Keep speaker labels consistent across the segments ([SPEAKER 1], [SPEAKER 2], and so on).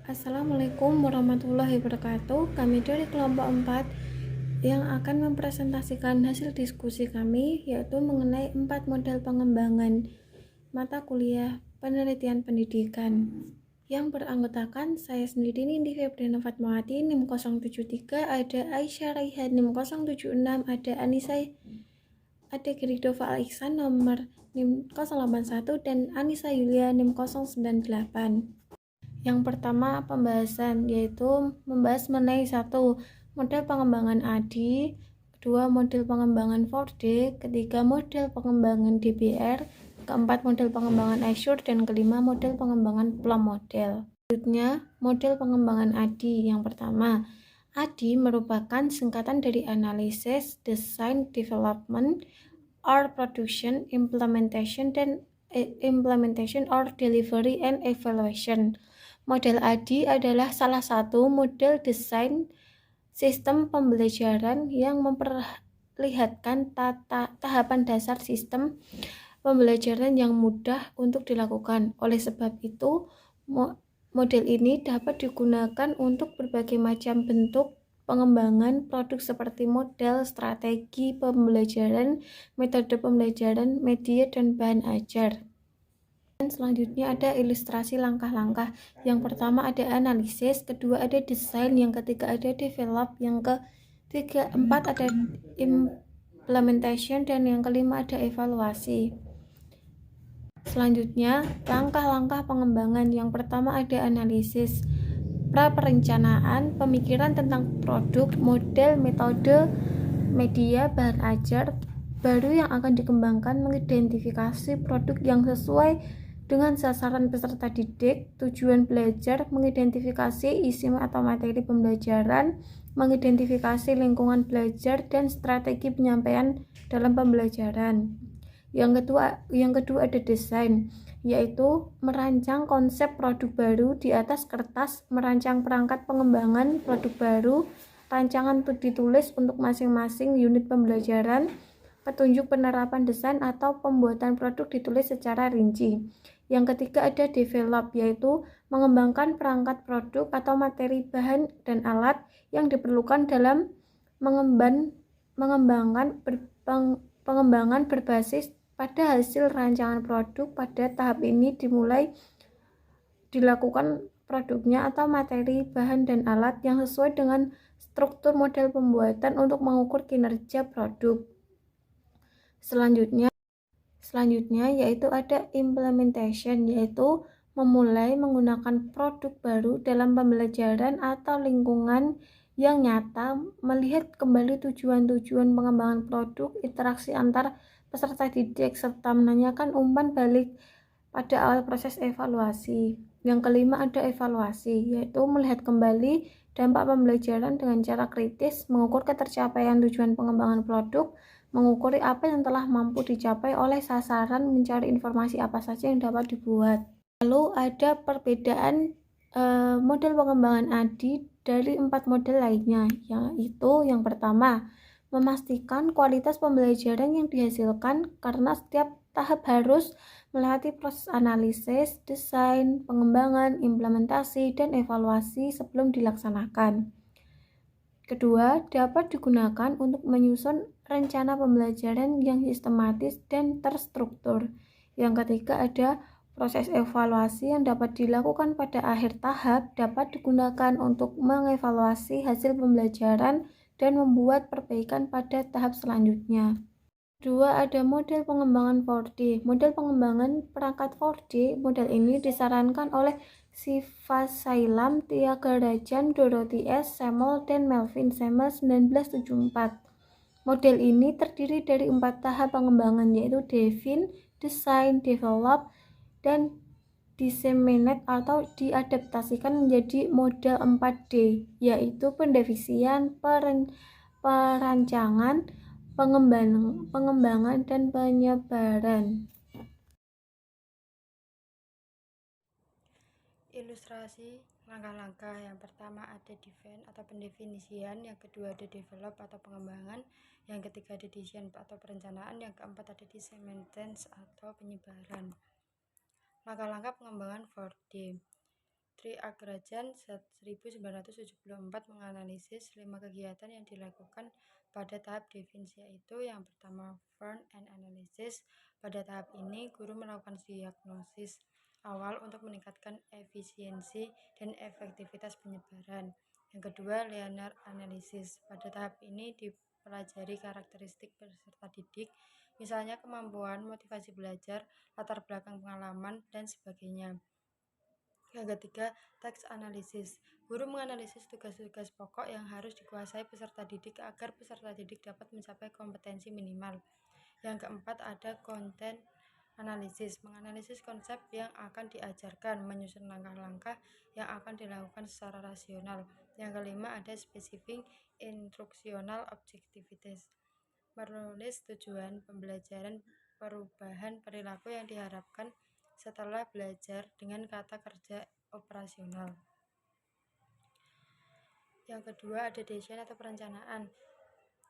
[SPEAKER 1] Assalamualaikum warahmatullahi wabarakatuh. Kami dari kelompok 4 yang akan mempresentasikan hasil diskusi kami, yaitu mengenai 4 model pengembangan mata kuliah penelitian pendidikan yang beranggotakan saya sendiri Nindi Febriana Fatmawati NIM 073, ada Aisyah Raihan NIM 076, ada Anissa Gridova Al-Ihsan nomor NIM 081, dan Anissa Yulia NIM 098. Yang pertama pembahasan, yaitu membahas mengenai 1. Model pengembangan ADI, 2. Model pengembangan 4D, ketiga model pengembangan DBR, keempat model pengembangan Azure, dan kelima model pengembangan Plum model. Selanjutnya, model pengembangan ADI. Yang pertama, ADI merupakan singkatan dari Analysis, Design, Development, or Production, Implementation or Delivery and Evaluation. Model ADI adalah salah satu model desain sistem pembelajaran yang memperlihatkan tahapan dasar sistem pembelajaran yang mudah untuk dilakukan. Oleh sebab itu, model ini dapat digunakan untuk berbagai macam bentuk pengembangan produk seperti model, strategi pembelajaran, metode pembelajaran, media, dan bahan ajar. Dan selanjutnya ada ilustrasi langkah-langkah. Yang pertama ada analisis, kedua ada desain, yang ketiga ada develop, yang keempat ada implementation, dan yang kelima ada evaluasi. Selanjutnya, langkah-langkah pengembangan. Yang pertama ada analisis, pra-perencanaan, pemikiran tentang produk, model, metode, media, bahan ajar baru yang akan dikembangkan, mengidentifikasi produk yang sesuai dengan sasaran peserta didik, tujuan belajar, mengidentifikasi isi atau materi pembelajaran, mengidentifikasi lingkungan belajar, dan strategi penyampaian dalam pembelajaran. Yang kedua ada desain, yaitu merancang konsep produk baru di atas kertas, merancang perangkat pengembangan produk baru, rancangan ditulis untuk masing-masing unit pembelajaran, petunjuk penerapan desain atau pembuatan produk ditulis secara rinci. Yang ketiga ada develop, yaitu mengembangkan perangkat produk atau materi bahan dan alat yang diperlukan dalam pengembangan berbasis pada hasil rancangan produk. Pada tahap ini dilakukan produknya atau materi bahan dan alat yang sesuai dengan struktur model pembuatan untuk mengukur kinerja produk. Selanjutnya yaitu ada implementation, yaitu memulai menggunakan produk baru dalam pembelajaran atau lingkungan yang nyata, melihat kembali tujuan-tujuan pengembangan produk, interaksi antar peserta didik, serta menanyakan umpan balik pada awal proses evaluasi. Yang kelima ada evaluasi, yaitu melihat kembali dampak pembelajaran dengan cara kritis, mengukur ketercapaian tujuan pengembangan produk, mengukuri apa yang telah mampu dicapai oleh sasaran, mencari informasi apa saja yang dapat dibuat. Lalu ada perbedaan model pengembangan ADI dari 4 model lainnya, yaitu yang pertama, memastikan kualitas pembelajaran yang dihasilkan karena setiap tahap harus melewati proses analisis, desain, pengembangan, implementasi, dan evaluasi sebelum dilaksanakan. Kedua, dapat digunakan untuk menyusun rencana pembelajaran yang sistematis dan terstruktur. Yang ketiga ada proses evaluasi yang dapat dilakukan pada akhir tahap, dapat digunakan untuk mengevaluasi hasil pembelajaran dan membuat perbaikan pada tahap selanjutnya. Kedua, ada model pengembangan 4D. Model pengembangan perangkat 4D, model ini disarankan oleh Siva Sailam, Tyagarajan, Dorothy S. Semel, dan Melvin Semel 1974. Model ini terdiri dari 4 tahap pengembangan, yaitu define, design, develop, dan disseminate atau diadaptasikan menjadi model 4D, yaitu pendefinisian, perancangan, pengembangan, dan penyebaran.
[SPEAKER 2] Ilustrasi langkah-langkah. Yang pertama ada define atau pendefinisian, yang kedua ada develop atau pengembangan, yang ketiga ada design atau perencanaan, yang keempat ada dissemination atau penyebaran. Langkah-langkah pengembangan 4D. Tri Agrajan 1974 menganalisis 5 kegiatan yang dilakukan pada tahap definisi, yaitu yang pertama Fern and Analysis. Pada tahap ini, guru melakukan diagnosis awal untuk meningkatkan efisiensi dan efektivitas penyebaran. Yang kedua, Linear Analysis. Pada tahap ini dipelajari karakteristik peserta didik, misalnya kemampuan, motivasi belajar, latar belakang pengalaman, dan sebagainya. Yang ketiga, teks analisis. Guru menganalisis tugas-tugas pokok yang harus dikuasai peserta didik agar peserta didik dapat mencapai kompetensi minimal. Yang keempat, ada konten analisis. Menganalisis konsep yang akan diajarkan, menyusun langkah-langkah yang akan dilakukan secara rasional. Yang kelima, ada specific instructional objectivities. Menulis tujuan pembelajaran, perubahan perilaku yang diharapkan setelah belajar dengan kata kerja operasional. Yang kedua, ada desain atau perencanaan.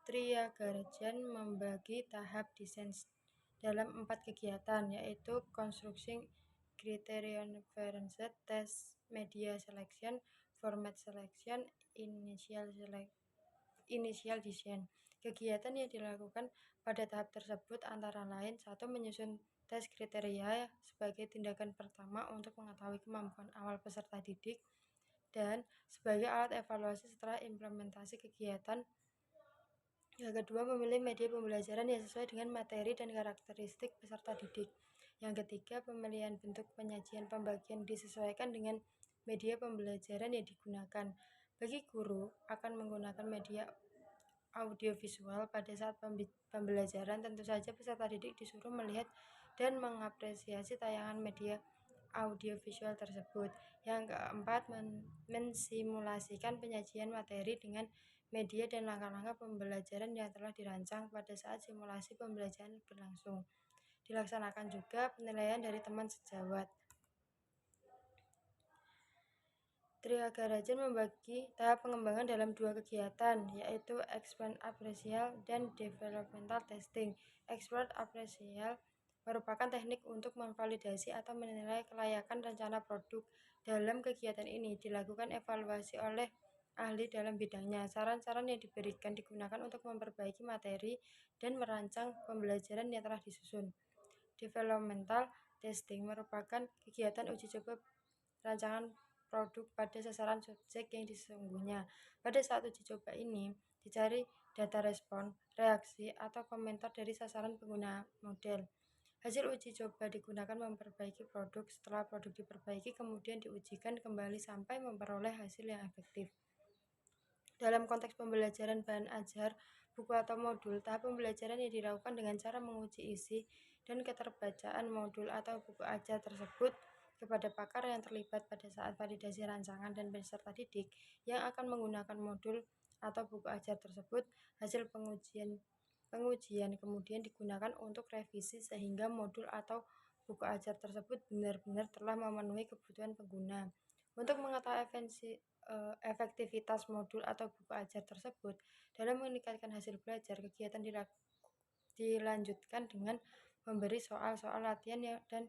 [SPEAKER 2] Triagarjan membagi tahap desain dalam 4 kegiatan, yaitu construction, criterion reference, test, media selection, format selection, initial design. Kegiatan yang dilakukan pada tahap tersebut antara lain: 1. Menyusun tes kriteria sebagai tindakan pertama untuk mengetahui kemampuan awal peserta didik dan sebagai alat evaluasi setelah implementasi kegiatan. Yang kedua, memilih media pembelajaran yang sesuai dengan materi dan karakteristik peserta didik. Yang ketiga, pemilihan bentuk penyajian pembagian disesuaikan dengan media pembelajaran yang digunakan. Bagi guru, akan menggunakan media audiovisual pada saat pembelajaran, tentu saja peserta didik disuruh melihat dan mengapresiasi tayangan media audiovisual tersebut. Yang keempat, mensimulasikan penyajian materi dengan media dan langkah-langkah pembelajaran yang telah dirancang pada saat simulasi pembelajaran berlangsung. Dilaksanakan juga penilaian dari teman sejawat. Triagarjan membagi tahap pengembangan dalam 2 kegiatan, yaitu Expert Appraisal dan Developmental Testing. Expert Appraisal merupakan teknik untuk memvalidasi atau menilai kelayakan rencana produk. Dalam kegiatan ini dilakukan evaluasi oleh ahli dalam bidangnya. Saran-saran yang diberikan digunakan untuk memperbaiki materi dan merancang pembelajaran yang telah disusun. Developmental Testing merupakan kegiatan uji coba rancangan produk pada sasaran subjek yang sesungguhnya. Pada saat uji coba ini, dicari data respon, reaksi, atau komentar dari sasaran pengguna model. Hasil uji coba digunakan memperbaiki produk. Setelah produk diperbaiki, kemudian diujikan kembali sampai memperoleh hasil yang efektif. Dalam konteks pembelajaran bahan ajar, buku atau modul, tahap pembelajaran yang dilakukan dengan cara menguji isi dan keterbacaan modul atau buku ajar tersebut kepada pakar yang terlibat pada saat validasi rancangan dan peserta didik yang akan menggunakan modul atau buku ajar tersebut. Hasil pengujian kemudian digunakan untuk revisi sehingga modul atau buku ajar tersebut benar-benar telah memenuhi kebutuhan pengguna. Untuk mengetahui efektivitas modul atau buku ajar tersebut dalam meningkatkan hasil belajar, kegiatan dilanjutkan dengan memberi soal-soal latihan dan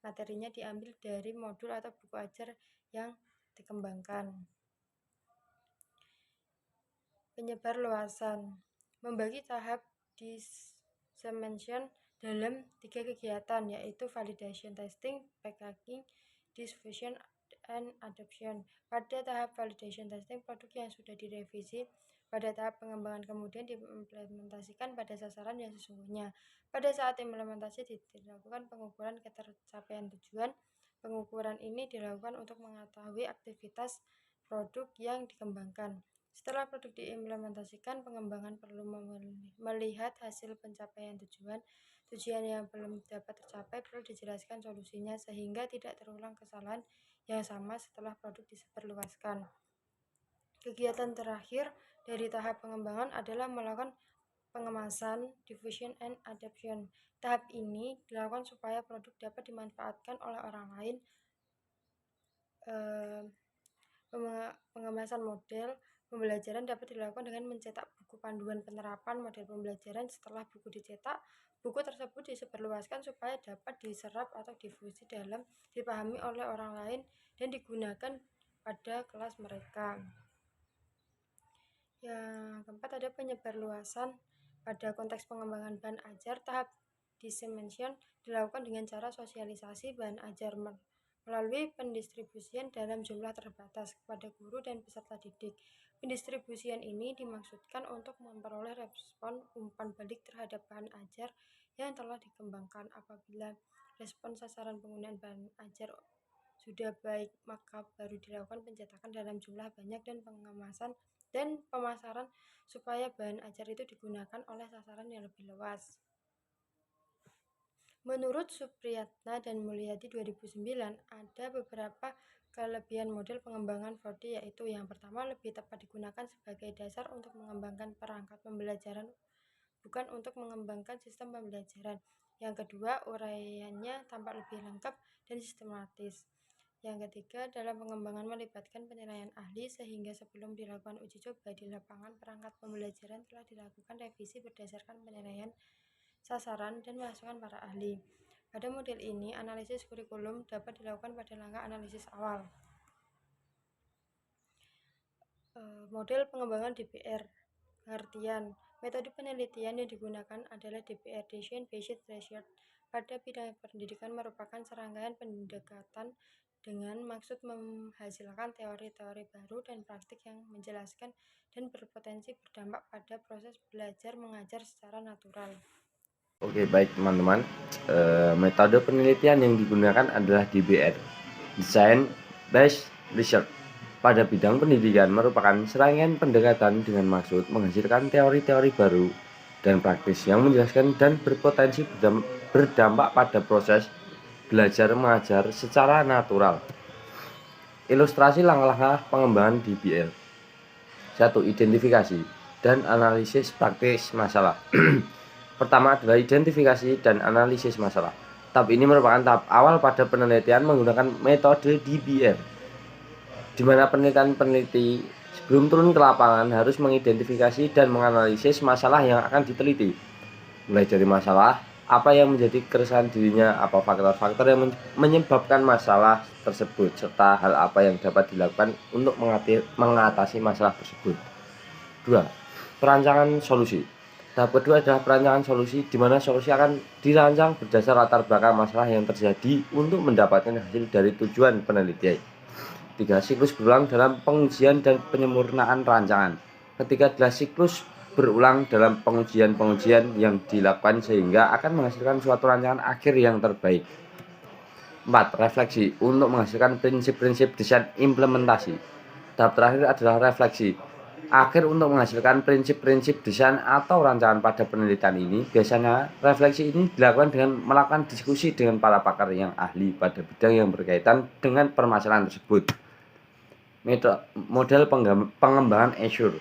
[SPEAKER 2] materinya diambil dari modul atau buku ajar yang dikembangkan. Penyebar luasan membagi tahap dissemination dalam 3 kegiatan, yaitu validation testing, packaging, diffusion, and adoption. Pada tahap validation testing, produk yang sudah direvisi pada tahap pengembangan kemudian diimplementasikan pada sasaran yang sesungguhnya. Pada saat implementasi dilakukan pengukuran ketercapaian tujuan. Pengukuran ini dilakukan untuk mengetahui aktivitas produk yang dikembangkan. Setelah produk diimplementasikan, pengembangan perlu melihat hasil pencapaian tujuan. Tujuan yang belum dapat tercapai perlu dijelaskan solusinya sehingga tidak terulang kesalahan yang sama setelah produk disebarluaskan. Kegiatan terakhir dari tahap pengembangan adalah melakukan pengemasan, diffusion, and adoption. Tahap ini dilakukan supaya produk dapat dimanfaatkan oleh orang lain. Pengemasan model Pembelajaran dapat dilakukan dengan mencetak buku panduan penerapan model pembelajaran. Setelah buku dicetak, buku tersebut disebarluaskan supaya dapat diserap atau difusi dalam dipahami oleh orang lain dan digunakan pada kelas mereka. Yang keempat ada penyebarluasan. Pada konteks pengembangan bahan ajar, tahap dissemination dilakukan dengan cara sosialisasi bahan ajar melalui pendistribusian dalam jumlah terbatas kepada guru dan peserta didik. Pendistribusian ini dimaksudkan untuk memperoleh respon umpan balik terhadap bahan ajar yang telah dikembangkan. Apabila respon sasaran penggunaan bahan ajar sudah baik, maka baru dilakukan pencetakan dalam jumlah banyak dan pengemasan dan pemasaran supaya bahan ajar itu digunakan oleh sasaran yang lebih luas. Menurut Supriyatna dan Mulyadi 2009, ada beberapa kelebihan model pengembangan 4D, yaitu yang pertama, lebih tepat digunakan sebagai dasar untuk mengembangkan perangkat pembelajaran, bukan untuk mengembangkan sistem pembelajaran. Yang kedua, uraiannya tampak lebih lengkap dan sistematis. Yang ketiga, dalam pengembangan melibatkan penilaian ahli, sehingga sebelum dilakukan uji coba di lapangan, perangkat pembelajaran telah dilakukan revisi berdasarkan penilaian sasaran dan masukan para ahli. Pada model ini, analisis kurikulum dapat dilakukan pada langkah analisis awal. Model pengembangan DPR. Pengertian. Metode penelitian yang digunakan adalah DPR, Decision Based Research. Pada bidang pendidikan merupakan serangkaian pendekatan dengan maksud menghasilkan teori-teori baru dan praktik yang menjelaskan dan berpotensi berdampak pada proses belajar mengajar secara natural.
[SPEAKER 3] Oke, baik teman-teman. Metode penelitian yang digunakan adalah DBR, Design Based Research. Pada bidang pendidikan merupakan serangkaian pendekatan dengan maksud menghasilkan teori-teori baru dan praktis yang menjelaskan dan berpotensi berdampak pada proses belajar mengajar secara natural. Ilustrasi langkah-langkah pengembangan DBR. 1. Identifikasi dan analisis praktis masalah. Pertama adalah identifikasi dan analisis masalah. Tahap ini merupakan tahap awal pada penelitian menggunakan metode DBR, di mana peneliti sebelum turun ke lapangan harus mengidentifikasi dan menganalisis masalah yang akan diteliti. Mulai dari masalah, apa yang menjadi keresahan dirinya, apa faktor-faktor yang menyebabkan masalah tersebut, serta hal apa yang dapat dilakukan untuk mengatasi masalah tersebut. 2. Perancangan solusi. Tahap kedua adalah perancangan solusi, di mana solusi akan dirancang berdasar latar belakang masalah yang terjadi untuk mendapatkan hasil dari tujuan penelitian. 3. Siklus berulang dalam pengujian dan penyempurnaan rancangan. Ketiga adalah siklus berulang dalam pengujian-pengujian yang dilakukan sehingga akan menghasilkan suatu rancangan akhir yang terbaik. 4. Refleksi untuk menghasilkan prinsip-prinsip desain implementasi. Tahap terakhir adalah refleksi akhir untuk menghasilkan prinsip-prinsip desain atau rancangan. Pada penelitian ini, biasanya refleksi ini dilakukan dengan melakukan diskusi dengan para pakar yang ahli pada bidang yang berkaitan dengan permasalahan tersebut. Model pengembangan Azure.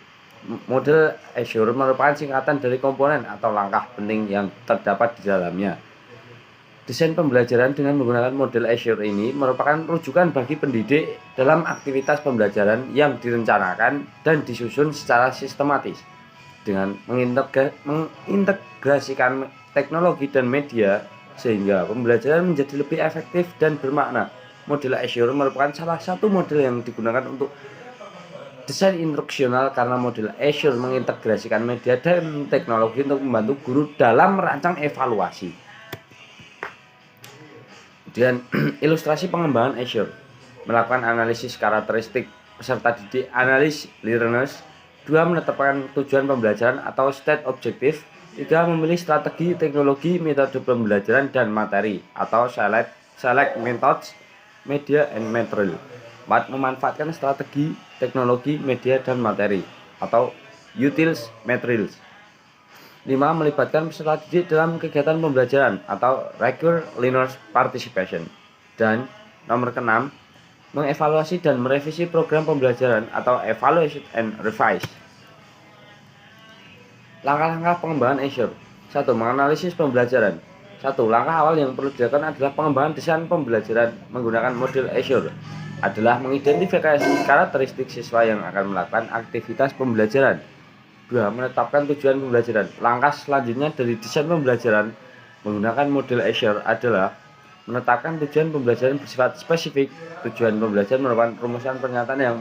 [SPEAKER 3] Model Azure merupakan singkatan dari komponen atau langkah penting yang terdapat di dalamnya. Desain pembelajaran dengan menggunakan model Azure ini merupakan rujukan bagi pendidik dalam aktivitas pembelajaran yang direncanakan dan disusun secara sistematis. Dengan mengintegrasikan teknologi dan media sehingga pembelajaran menjadi lebih efektif dan bermakna. Model Azure merupakan salah satu model yang digunakan untuk desain instruksional karena model Azure mengintegrasikan media dan teknologi untuk membantu guru dalam merancang evaluasi. Dan ilustrasi pengembangan Azure. Melakukan analisis karakteristik peserta didik, analis learners. 2. Menetapkan tujuan pembelajaran atau state objective. 3. Memilih strategi, teknologi, metode pembelajaran dan materi atau select methods, media and material. 4. Memanfaatkan strategi, teknologi, media dan materi atau utils, materials. 5. Melibatkan peserta didik dalam kegiatan pembelajaran atau regular learners participation. Dan nomor ke-6, mengevaluasi dan merevisi program pembelajaran atau evaluation and revise. Langkah-langkah pengembangan Azure. 1. Menganalisis pembelajaran. 1. Langkah awal yang perlu dilakukan adalah pengembangan desain pembelajaran menggunakan model Azure. adalah mengidentifikasi karakteristik siswa yang akan melakukan aktivitas pembelajaran. 2. Menetapkan tujuan pembelajaran. Langkah selanjutnya dari desain pembelajaran menggunakan model Azure adalah menetapkan tujuan pembelajaran bersifat spesifik. Tujuan pembelajaran merupakan rumusan pernyataan yang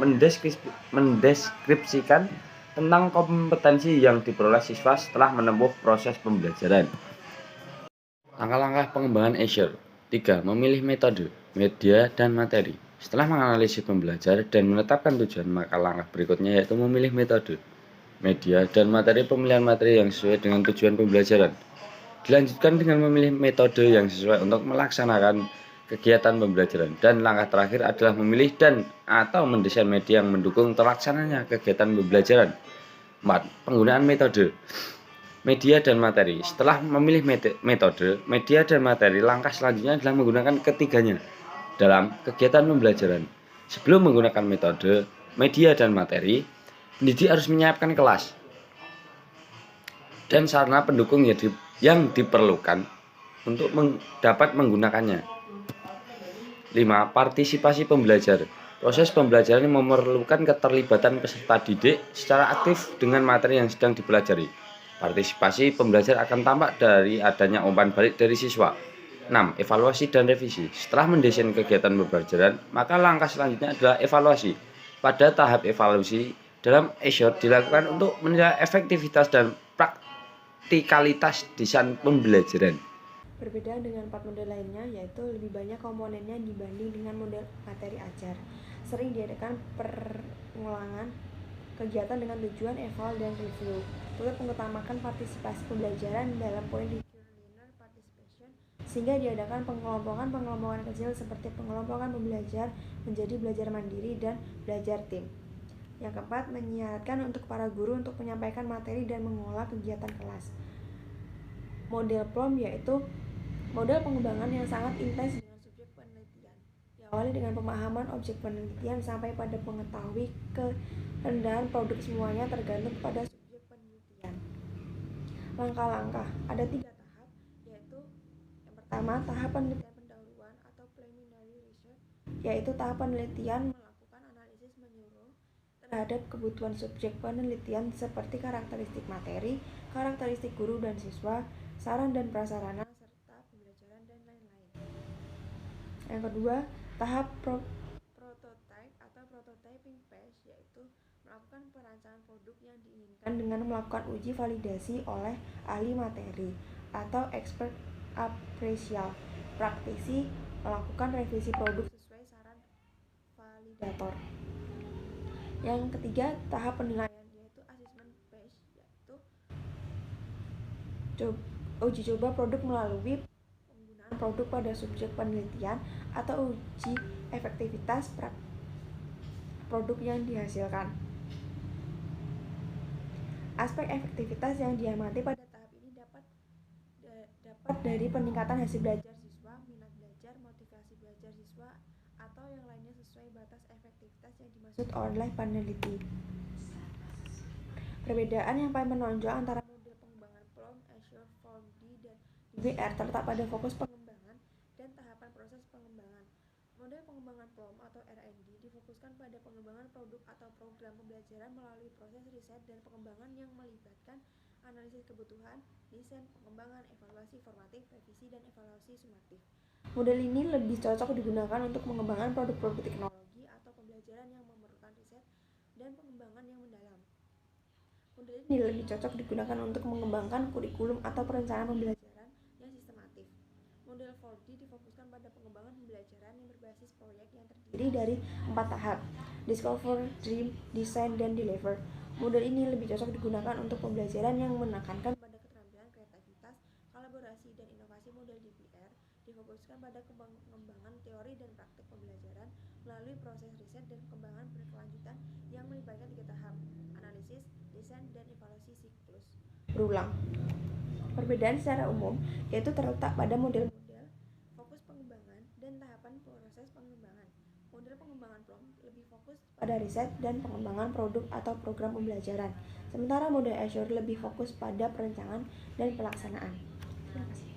[SPEAKER 3] mendeskripsikan tentang kompetensi yang diperoleh siswa setelah menempuh proses pembelajaran. Langkah-langkah pengembangan Azure. 3. Memilih metode, media, dan materi. Setelah menganalisis pembelajar dan menetapkan tujuan, maka langkah berikutnya yaitu memilih metode, media, dan materi. Pemilihan materi yang sesuai dengan tujuan pembelajaran dilanjutkan dengan memilih metode yang sesuai untuk melaksanakan kegiatan pembelajaran. Dan langkah terakhir adalah memilih dan atau mendesain media yang mendukung terlaksananya kegiatan pembelajaran. 4. Penggunaan metode, media, dan materi. Setelah memilih metode, media, dan materi, langkah selanjutnya adalah menggunakan ketiganya dalam kegiatan pembelajaran. Sebelum menggunakan metode, media, dan materi, pendidik harus menyiapkan kelas dan sarana pendukung yang diperlukan untuk dapat menggunakannya. 5. Partisipasi pembelajar. Proses pembelajaran memerlukan keterlibatan peserta didik secara aktif dengan materi yang sedang dipelajari. Partisipasi pembelajar akan tampak dari adanya umpan balik dari siswa. 6. Evaluasi dan revisi. Setelah mendesain kegiatan pembelajaran, maka langkah selanjutnya adalah evaluasi. Pada tahap evaluasi dalam Azure dilakukan untuk menilai efektivitas dan praktikalitas desain pembelajaran.
[SPEAKER 2] Berbeda dengan 4 model lainnya, yaitu lebih banyak komponennya dibanding dengan model materi ajar. Sering diadakan pengulangan kegiatan dengan tujuan eval dan review. Turut mengutamakan partisipasi pembelajaran dalam poin learner participation, sehingga diadakan pengelompokan kecil seperti pengelompokan pembelajar menjadi belajar mandiri dan belajar tim. Yang keempat, menyiarkan untuk para guru untuk menyampaikan materi dan mengolah kegiatan kelas. Model PLOM yaitu model pengembangan yang sangat intens dengan subjek penelitian. Diawali dengan pemahaman objek penelitian sampai pada mengetahui kerendahan produk, semuanya tergantung pada subjek penelitian. Langkah-langkah, ada 3 tahap, yaitu yang pertama, tahap penelitian pendahuluan atau preliminary research, yaitu tahap penelitian melakukan analisis menyeluruh terhadap kebutuhan subjek penelitian seperti karakteristik materi, karakteristik guru dan siswa, saran dan prasarana, serta pembelajaran dan lain-lain. Yang kedua, tahap prototype atau prototyping phase, yaitu melakukan perancangan produk yang diinginkan dengan melakukan uji validasi oleh ahli materi atau expert appraisal. Praktisi melakukan revisi produk sesuai saran validator. Yang ketiga, tahap penilaian, yaitu assessment phase, yaitu uji coba produk melalui penggunaan produk pada subjek penelitian atau uji efektivitas produk yang dihasilkan. Aspek efektivitas yang diamati pada tahap ini dapat dari peningkatan hasil belajar siswa, minat belajar, motivasi belajar siswa, atau yang lainnya sesuai batas efektivitas yang dimaksud oleh peneliti. Perbedaan yang paling menonjol antara model pengembangan PLOM, Azure, 4D, dan DBR terletak pada fokus pengembangan dan tahapan proses pengembangan. Model pengembangan PLOM atau R&D difokuskan pada pengembangan produk atau program pembelajaran melalui proses riset dan pengembangan yang melibatkan analisis kebutuhan, desain, pengembangan, evaluasi formatif, revisi, dan evaluasi sumatif. Model ini lebih cocok digunakan untuk pengembangan produk-produk teknologi atau pembelajaran yang memerlukan riset dan pengembangan yang mendalam. Model ini lebih cocok digunakan untuk mengembangkan kurikulum atau perencanaan pembelajaran yang sistematif. Model 4D difokuskan pada pengembangan pembelajaran yang berbasis proyek yang terdiri dari 4 tahap: discover, dream, design, dan deliver. Model ini lebih cocok digunakan untuk pembelajaran yang menekankan pada keterampilan kreativitas, kolaborasi, dan inovasi. Model DBR difokuskan pada pengembangan teori dan praktik pembelajaran melalui proses riset dan pengembangan berkelanjutan yang melibatkan 3 tahap: analisis, desain, dan evaluasi siklus berulang. Perbedaan secara umum yaitu terletak pada model-model, fokus pengembangan, dan tahapan proses pengembangan. Model pengembangan PLOM lebih fokus pada riset dan pengembangan produk atau program pembelajaran, sementara model Azure lebih fokus pada perencanaan dan pelaksanaan. Terima kasih.